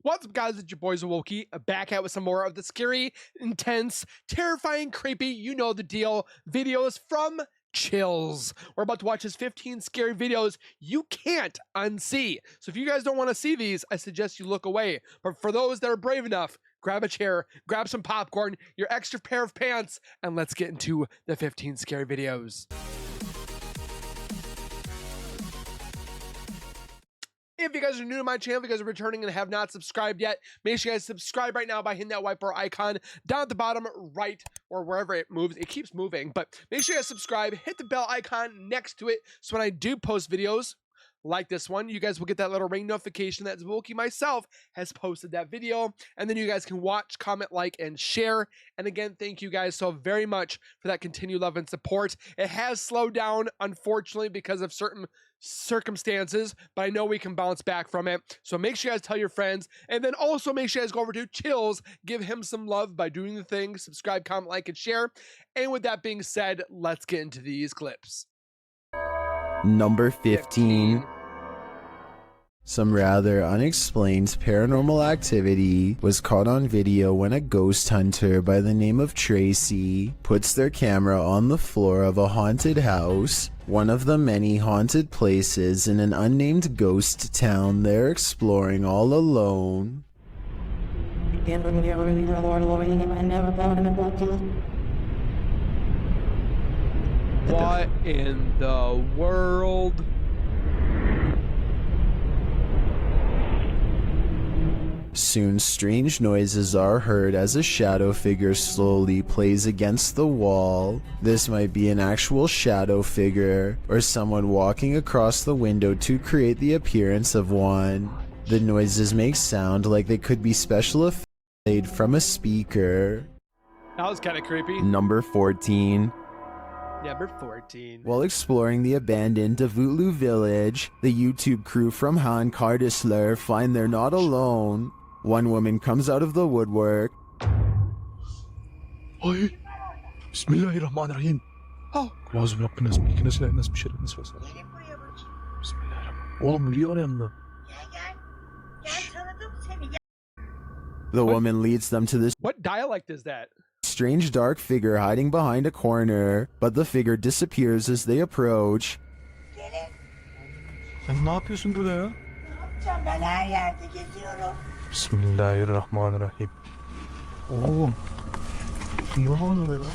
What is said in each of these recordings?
What's up, guys? It's your boys Awoki, back out with some more of the scary, intense, terrifying, creepy, you know the deal, videos from Chills. We're about to watch his 15 scary videos you can't unsee. So if you guys don't want to see these, I suggest you look away. But for those that are brave enough, grab a chair, grab some popcorn, your extra pair of pants, and let's get into the 15 scary videos. If you guys are new to my channel, if you guys are returning and have not subscribed yet, make sure you guys subscribe right now by hitting that white bar icon down at the bottom right or wherever it moves. It keeps moving, but make sure you guys subscribe, hit the bell icon next to it, so when I do post videos like this one, you guys will get that little ring notification that Zwolky myself has posted that video, and then you guys can watch, comment, like, and share. And again, thank you guys so very much for that continued love and support. It has slowed down, unfortunately, because of certain circumstances, but I know we can bounce back from it. So make sure you guys tell your friends, and then also make sure you guys go over to Chills, give him some love by doing the thing, subscribe, comment, like, and share. And with that being said, let's get into these clips. Number 15. Some rather unexplained paranormal activity was caught on video when a ghost hunter by the name of Tracy puts their camera on the floor of a haunted house, one of the many haunted places in an unnamed ghost town they're exploring all alone. What in the world? Soon strange noises are heard as a shadow figure slowly plays against the wall. This might be an actual shadow figure, or someone walking across the window to create the appearance of one. The noises make sound like they could be special effects played from a speaker. That was kind of creepy. Number 14. Number 14. While exploring the abandoned Davutlu village, the YouTube crew from Han Kardisler find they're not alone. One woman comes out of the woodwork. Ay, Bismillahirrahmanirrahim. Oh. Kulağızı bıraktınız mı? İkiniz nasıl bir şeyler nasıl var? Bismillahirrahmanirrahim. Oğlum biliyor yanında. The woman leads them to this What dialect is that? strange dark figure hiding behind a corner, but the figure disappears as they approach. Sen ne yapıyorsun burada ya? Ben her yerde geziyorum. Bismillahirrahmanirrahim. Oğlum. Ne oluyor ya?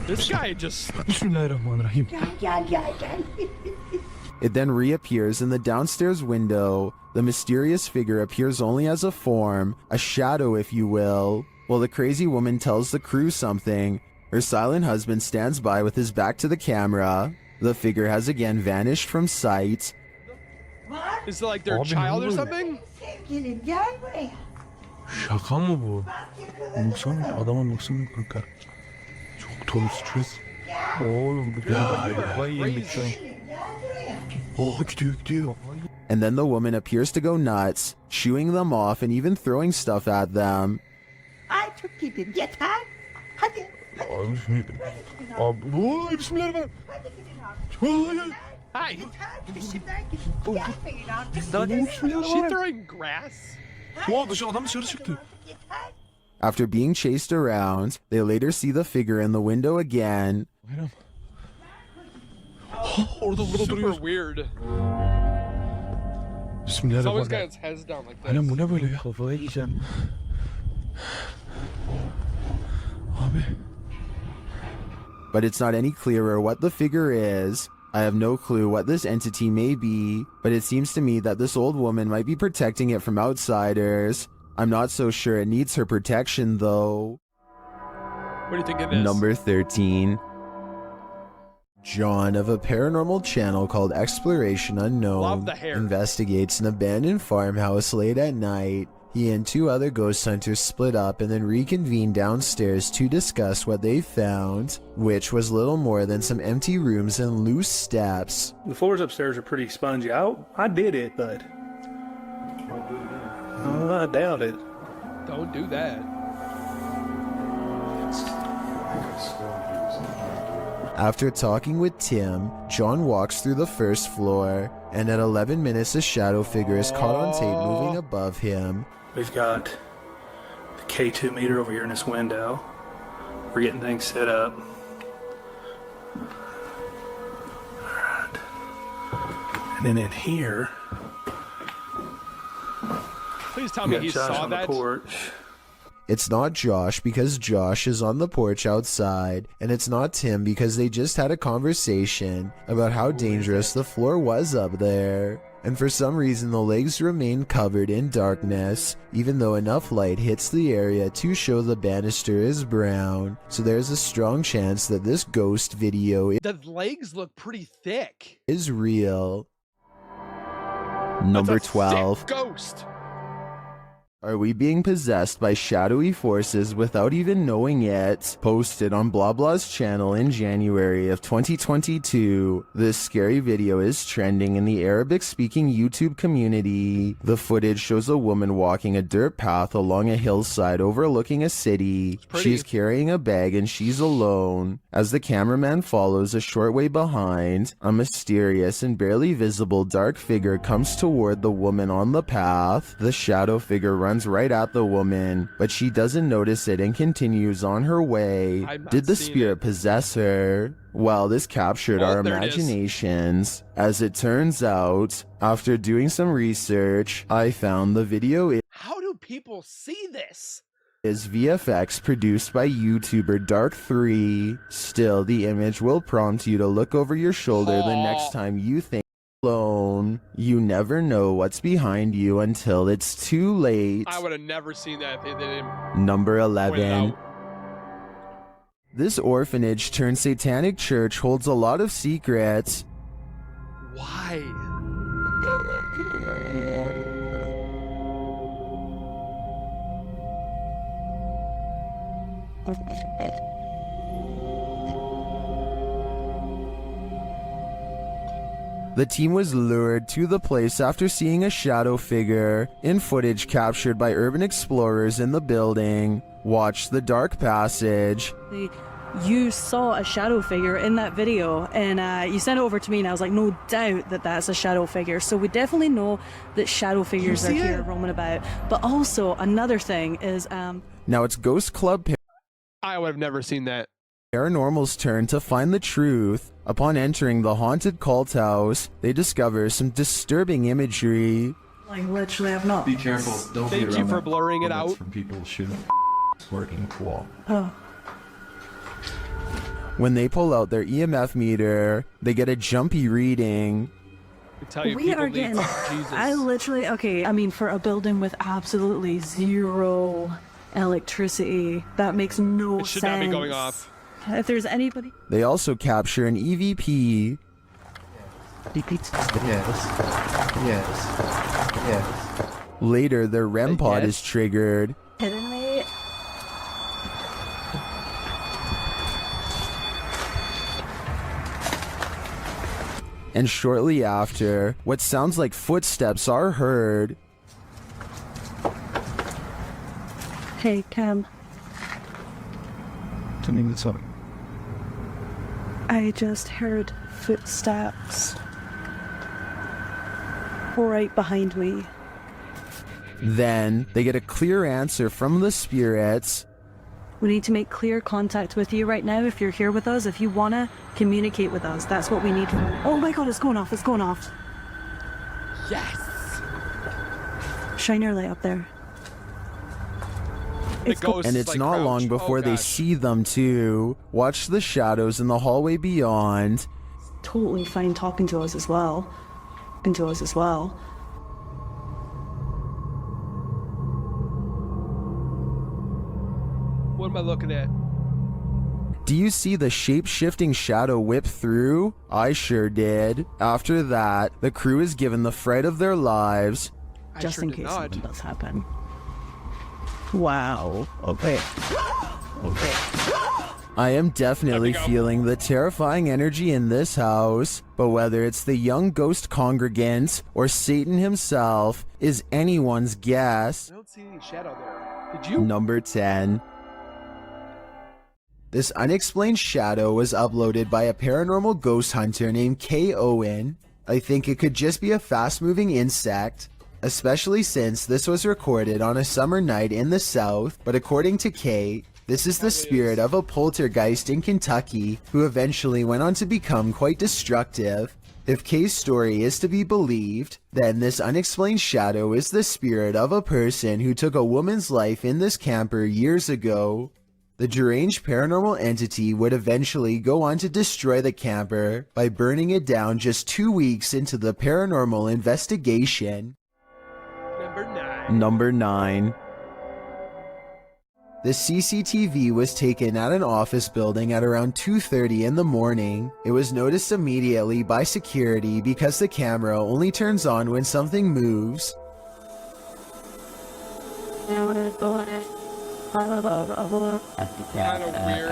This guy just... Bismillahirrahmanirrahim. Gel. It then reappears in the downstairs window. The mysterious figure appears only as a form, a shadow if you will. While the crazy woman tells the crew something, her silent husband stands by with his back to the camera. The figure has again vanished from sight. Is it like their Abi, child ne or oluyor? something? Sevgilim gel buraya. Şaka mı bu? Bak yakaladım. Baksana adama baksana kanka. Çok tuhaf stres. Oğlum bu kafayı yemek sen. Oh gidiyor. And then the woman appears to go nuts, shooing them off and even throwing stuff at them. Ay çok gidin yeter. Hadi. Abi şimdi. Abi oy bismillahirrahmanirrahim. Hadi gidin artık. Hi. Yeter peşimden gidin. Gelmeyin artık. Is she throwing grass? Oha dışarı adam dışarı çıktı. Yeter. After being chased around, they later see the figure in the window again. Bayram. Orada Super duruyor. weird. It's always got Bismillahirrahmanirrahim. its heads down like Bayram bu this. ne böyle ya? Kafayı yiyeceğim. Abi. But it's not any clearer what the figure is. I have no clue what this entity may be, but it seems to me that this old woman might be protecting it from outsiders. I'm not so sure it needs her protection though. What do you think it is? Number 13. John of a paranormal channel called Exploration Unknown Love the hair. investigates an abandoned farmhouse late at night. He and two other ghost hunters split up and then reconvened downstairs to discuss what they found, which was little more than some empty rooms and loose steps. The floors upstairs are pretty spongy. I did it, but I doubt it. Don't do that. After talking with Tim, John walks through the first floor, and at 11 minutes a shadow figure is caught on tape moving above him. We've got the K2 meter over here in this window. We're getting things set up. Alright. And then in here, Please tell we me got he Josh saw on that. the porch. It's not Josh because Josh is on the porch outside, and it's not Tim because they just had a conversation about how dangerous the floor was up there. And for some reason the legs remain covered in darkness, even though enough light hits the area to show the banister is brown. So there's a strong chance that this ghost video The legs look pretty thick. is real. Number That's a 12. thick ghost. Are we being possessed by shadowy forces without even knowing it? Posted on Blah Blah's channel in January of 2022. This scary video is trending in the Arabic-speaking YouTube community. The footage shows a woman walking a dirt path along a hillside overlooking a city. She's carrying a bag and she's alone. As the cameraman follows a short way behind, a mysterious and barely visible dark figure comes toward the woman on the path. The shadow figure runs right at the woman, but she doesn't notice it and continues on her way. Did the spirit possess her? Well, this captured our imaginations. As it turns out, after doing some research, I found the video How do people see this? is VFX produced by YouTuber Dark3. Still, the image will prompt you to look over your shoulder the next time you think alone. You never know what's behind you until it's too late. I would have never seen that if they didn't. Number point it 11. out. This orphanage turned satanic church holds a lot of secrets. Why? The team was lured to the place after seeing a shadow figure in footage captured by urban explorers in the building. Watch the dark passage. You saw a shadow figure in that video, and you sent it over to me, and I was like, no doubt that that's a shadow figure. So we definitely know that shadow figures are here roaming about. But also another thing is Now it's Ghost Club I would have never seen that. Paranormal's turn to find the truth. Upon entering the haunted cult house, they discover some disturbing imagery. like literally I've not. Be careful. Don't be Thank you around for that. blurring it Bullets out. From people shooting working cool. Oh. When they pull out their EMF meter, they get a jumpy reading. I tell you, We people are need getting. Jesus. I literally okay. I mean, for a building with absolutely zero electricity, that makes no It should sense. not be going off. If there's anybody. They also capture an EVP. Yes. Later, their REM pod is triggered. Kidding me? And shortly after, what sounds like footsteps are heard. Hey, Cam. Something that's up. I just heard footsteps right behind me. Then, they get a clear answer from the spirits. We need to make clear contact with you right now if you're here with us. If you want to communicate with us, that's what we need from you. Oh my god, it's going off, it's going off. Yes. Shine your light up there. The ghost And is it's like not crouched. long before Oh, they gosh. see them too. Watch the shadows in the hallway beyond. Totally fine talking to us as well. What am I looking at? Do you see the shape-shifting shadow whip through? I sure did. After that, the crew is given the fright of their lives. Just sure in did case not. something does happen. Wow. Okay. I am definitely feeling the terrifying energy in this house, but whether it's the young ghost congregants or Satan himself is anyone's guess. I don't see any shadow there. Did you? Number 10. This unexplained shadow was uploaded by a paranormal ghost hunter named K. Owen. I think it could just be a fast-moving insect, especially since this was recorded on a summer night in the South, but according to K, this is the spirit of a poltergeist in Kentucky who eventually went on to become quite destructive. If K's story is to be believed, then this unexplained shadow is the spirit of a person who took a woman's life in this camper years ago. The deranged paranormal entity would eventually go on to destroy the camper by burning it down just 2 weeks into the paranormal investigation. Number 9. The CCTV was taken at an office building at around 2:30 in the morning. It was noticed immediately by security because the camera only turns on when something moves. Kind of weird.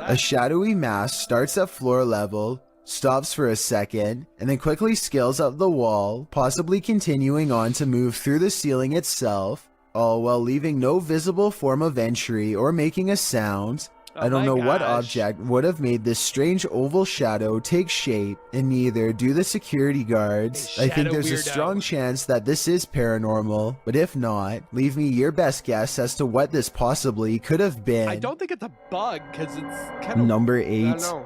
A shadowy mass starts at floor level, stops for a second, and then quickly scales up the wall, possibly continuing on to move through the ceiling itself, all while leaving no visible form of entry or making a sound. I don't know what object would have made this strange oval shadow take shape, and neither do the security guards. I think there's a strong chance that this is paranormal, but if not, leave me your best guess as to what this possibly could have been. I don't think it's a bug, because it's kind of... Number 8. I don't know.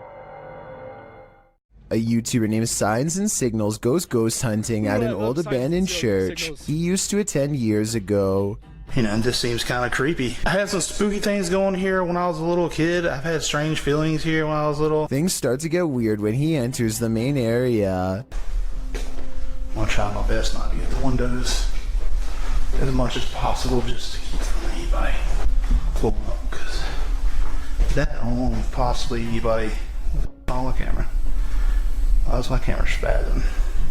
A YouTuber named Signs and Signals goes ghost hunting at an old abandoned church he used to attend years ago. You know, it just seems kind of creepy. I had some spooky things going here when I was a little kid. I've had strange feelings here when I was little. Things start to get weird when he enters the main area. I'm gonna try my best not to get the windows as much as possible just to keep from anybody blowing up, because that alone, possibly anybody on the camera. That's my camera spazzing.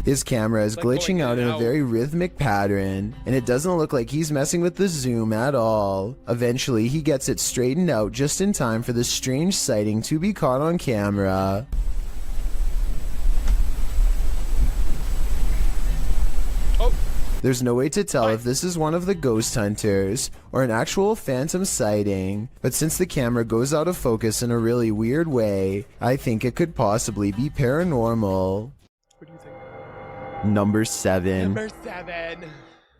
His camera is glitching out in a very rhythmic pattern, and it doesn't look like he's messing with the zoom at all. Eventually, he gets it straightened out just in time for this strange sighting to be caught on camera. There's no way to tell if this is one of the ghost hunters or an actual phantom sighting, but since the camera goes out of focus in a really weird way, I think it could possibly be paranormal. What do you think? Number 7. Number 7.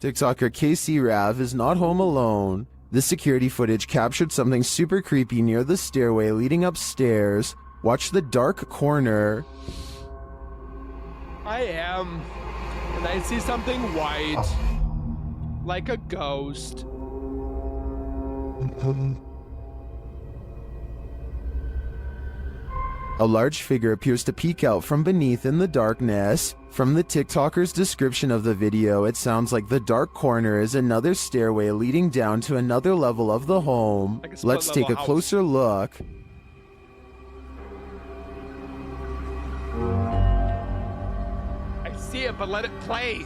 TikToker Casey Rav is not home alone. This security footage captured something super creepy near the stairway leading upstairs. Watch the dark corner. I am. And I see something white. Like a ghost. A large figure appears to peek out from beneath in the darkness. From the TikToker's description of the video, it sounds like the dark corner is another stairway leading down to another level of the home. Like Let's take a closer look. I see it, but let it play.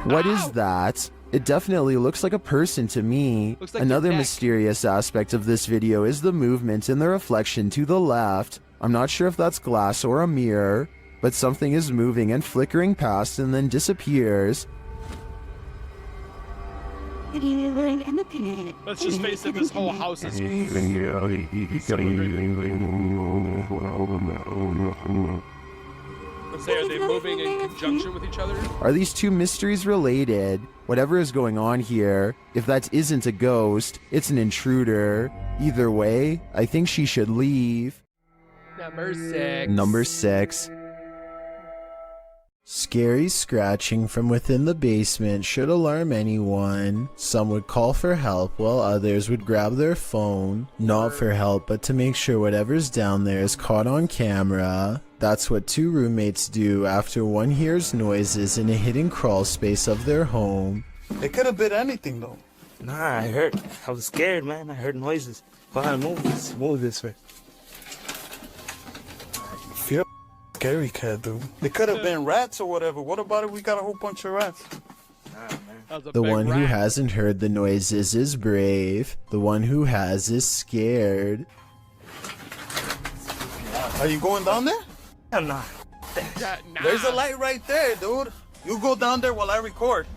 What is that? It definitely looks like a person to me. Looks like Another your neck. mysterious aspect of this video is the movement in the reflection to the left. I'm not sure if that's glass or a mirror, but something is moving and flickering past and then disappears. Let's just face it, this whole house is... Let's say, are they moving in conjunction with each other? Are these two mysteries related? Whatever is going on here, if that isn't a ghost, it's an intruder. Either way, I think she should leave. Number 6. Number 6. Scary scratching from within the basement should alarm anyone. Some would call for help while others would grab their phone, not for help but to make sure whatever's down there is caught on camera. That's what two roommates do after one hears noises in a hidden crawl space of their home. It could have been anything though. Nah, I was scared, man. I heard noises. Go ahead, move this way. Feel scary cat, dude. It could have been rats or whatever. What about if we got a whole bunch of rats? The one who hasn't heard the noises is brave. The one who has is scared. Are you going down there? Hell nah. There's a light right there, dude. You go down there while I record.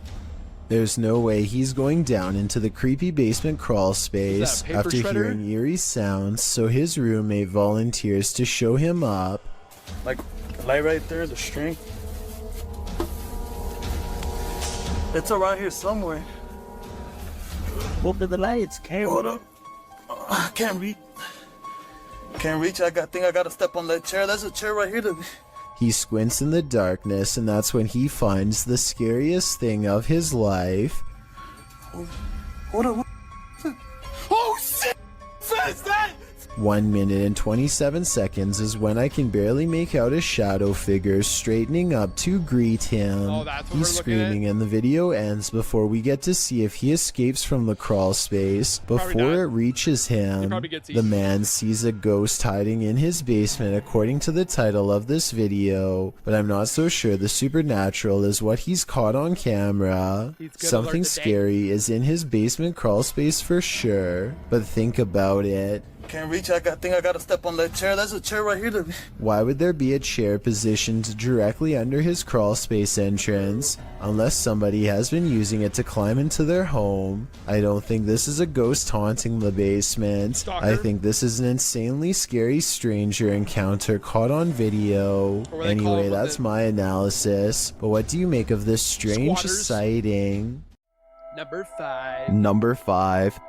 There's no way he's going down into the creepy basement crawl space paper after shredder? hearing eerie sounds, so his roommate volunteers to show him up. Like, the light right there, the string. It's around here somewhere. Open the lights, Kale. Hold up. I can't reach. Can't reach. I think I gotta step on that chair. There's a chair right here to... He squints in the darkness, and that's when he finds the scariest thing of his life. Hold up. Oh shit! What is that? 1 minute and 27 seconds is when I can barely make out a shadow figure straightening up to greet him. Oh, that's what He's we're looking at? screaming and the video ends before we get to see if he escapes from the crawl space. Probably Before not. it reaches him, probably gets the eaten. man sees a ghost hiding in his basement according to the title of this video, but I'm not so sure the supernatural is what he's caught on camera. He's gonna Something learn today. scary is in his basement crawl space for sure, but think about it. Can't reach. I think I gotta step on that chair. There's a chair right here to... Why would there be a chair positioned directly under his crawl space entrance? Unless somebody has been using it to climb into their home. I don't think this is a ghost haunting the basement. Stalker? I think this is an insanely scary stranger encounter caught on video. Or what they call Anyway, it, that's my analysis. But what do you make of this strange Squatters? sighting? Number 5. Number 5.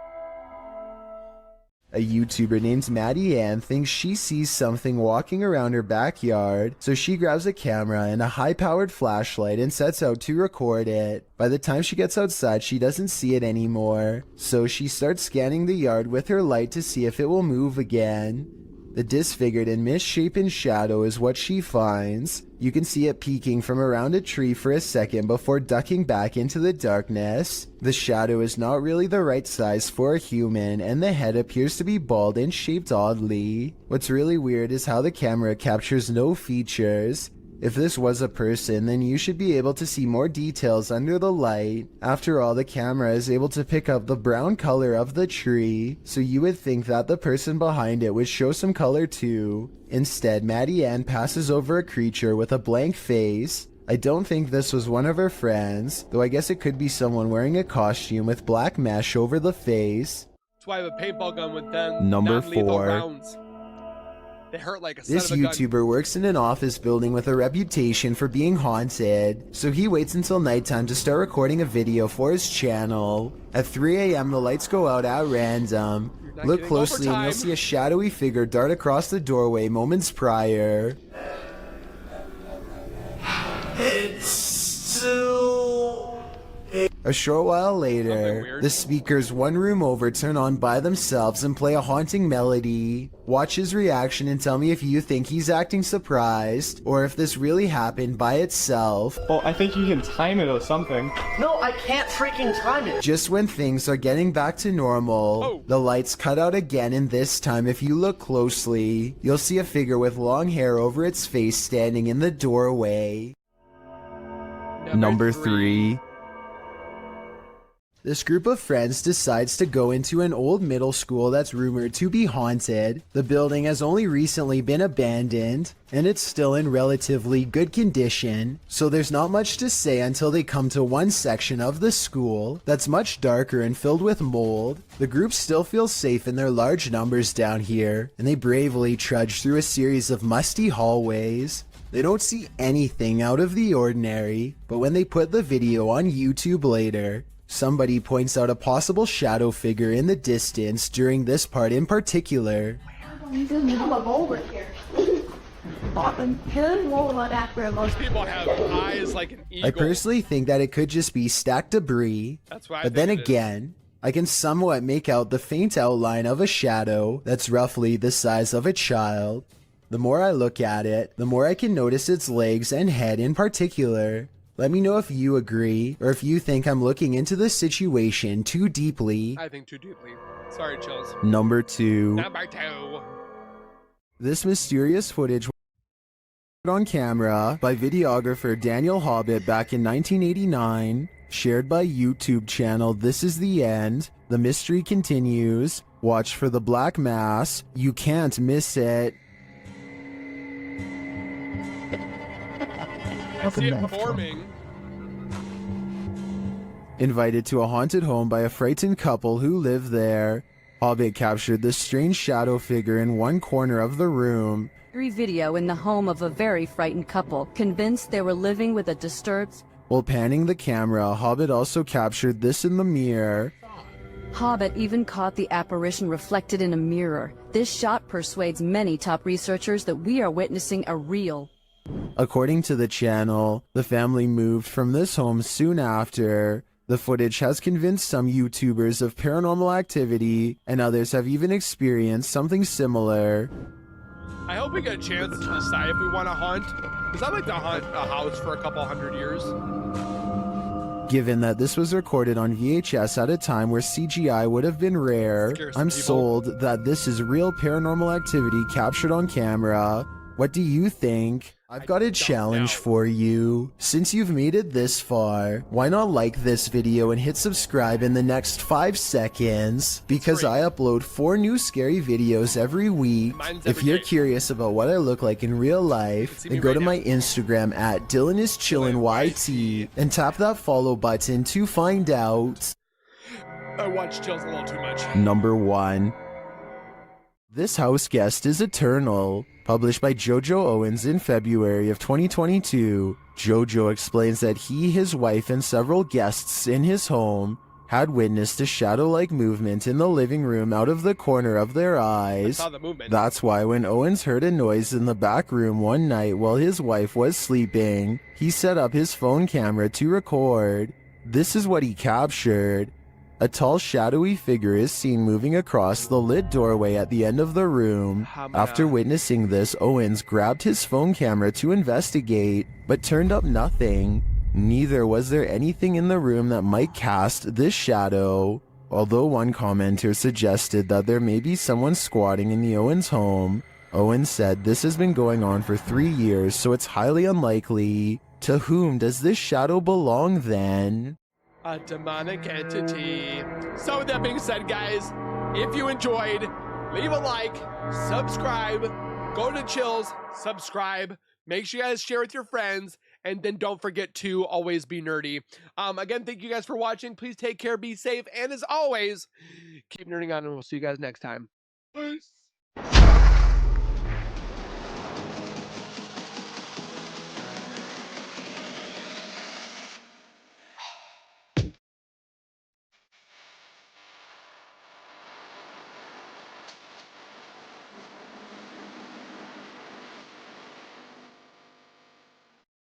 A YouTuber named Maddie Ann thinks she sees something walking around her backyard, so she grabs a camera and a high-powered flashlight and sets out to record it. By the time she gets outside, she doesn't see it anymore, so she starts scanning the yard with her light to see if it will move again. The disfigured and misshapen shadow is what she finds. You can see it peeking from around a tree for a second before ducking back into the darkness. The shadow is not really the right size for a human, and the head appears to be bald and shaped oddly. What's really weird is how the camera captures no features. If this was a person, then you should be able to see more details under the light. After all, the camera is able to pick up the brown color of the tree, so you would think that the person behind it would show some color too. Instead, Maddie Ann passes over a creature with a blank face. I don't think this was one of her friends, though I guess it could be someone wearing a costume with black mesh over the face. That's why I have a paintball gun with them Number non-lethal 4. rounds. They hurt like a son This of a gun. YouTuber works in an office building with a reputation for being haunted, so he waits until nighttime to start recording a video for his channel. At 3 a.m. the lights go out at random. not Look getting closely and overtime. you'll see a shadowy figure dart across the doorway moments prior. It's still... A short while Something later, weird. the speakers one room over turn on by themselves and play a haunting melody. Watch his reaction and tell me if you think he's acting surprised, or if this really happened by itself. Well, I think you can time it or something. No, I can't freaking time it. Just when things are getting back to normal, Oh. the lights cut out again, and this time if you look closely, you'll see a figure with long hair over its face standing in the doorway. Number 3. This group of friends decides to go into an old middle school that's rumored to be haunted. The building has only recently been abandoned, and it's still in relatively good condition, so there's not much to say until they come to one section of the school that's much darker and filled with mold. The group still feels safe in their large numbers down here, and they bravely trudge through a series of musty hallways. They don't see anything out of the ordinary, but when they put the video on YouTube later, somebody points out a possible shadow figure in the distance during this part in particular. He's in the middle of over here. Bottom. Him roll on after most People have eyes like an eagle. I personally think that it could just be stacked debris, That's why I but think then it is. again, I can somewhat make out the faint outline of a shadow that's roughly the size of a child. The more I look at it, the more I can notice its legs and head in particular. Let me know if you agree, or if you think I'm looking into the situation too deeply. I think too deeply. Sorry, Chills. Number 2. Number 2. This mysterious footage was on camera by videographer Daniel Hobbit back in 1989, shared by YouTube channel This Is The End. The mystery continues. Watch for the black mass. You can't miss it. I see it forming. Invited to a haunted home by a frightened couple who live there, Hobbit captured this strange shadow figure in one corner of the room. Video in the home of a very frightened couple, convinced they were living with a disturbed. While panning the camera, Hobbit also captured this in the mirror. Hobbit even caught the apparition reflected in a mirror. This shot persuades many top researchers that we are witnessing a real. According to the channel, the family moved from this home soon after. The footage has convinced some YouTubers of paranormal activity, and others have even experienced something similar. I hope we get a chance to decide if we want to hunt, because I'd like to hunt a house for a couple 100 years. Given that this was recorded on VHS at a time where CGI would have been rare, I'm sold that this is real paranormal activity captured on camera. What do you think? I've got a challenge for you. Since you've made it this far, why not like this video and hit subscribe in the next 5 seconds? Because I upload 4 new scary videos every week. If you're curious about what I look like in real life, then go to my Instagram at DylanIsChillinYT and tap that follow button to find out. I watch Chills a little too much. Number 1. This house guest is eternal. Published by Jojo Owens in February of 2022, Jojo explains that he, his wife, and several guests in his home had witnessed a shadow-like movement in the living room out of the corner of their eyes. I saw the movement. That's why when Owens heard a noise in the back room one night while his wife was sleeping, he set up his phone camera to record. This is what he captured. A tall, shadowy figure is seen moving across the lit doorway at the end of the room. After witnessing this, Owens grabbed his phone camera to investigate, but turned up nothing. Neither was there anything in the room that might cast this shadow. Although one commenter suggested that there may be someone squatting in the Owens home, Owens said this has been going on for 3 years, so it's highly unlikely. To whom does this shadow belong then? A demonic entity. So with that being said, guys, if you enjoyed, leave a like, subscribe, go to Chills, subscribe, make sure you guys share with your friends, and then don't forget to always be nerdy. Again, thank you guys for watching. Please take care, be safe, and as always, keep nerding on, and we'll see you guys next time. Peace.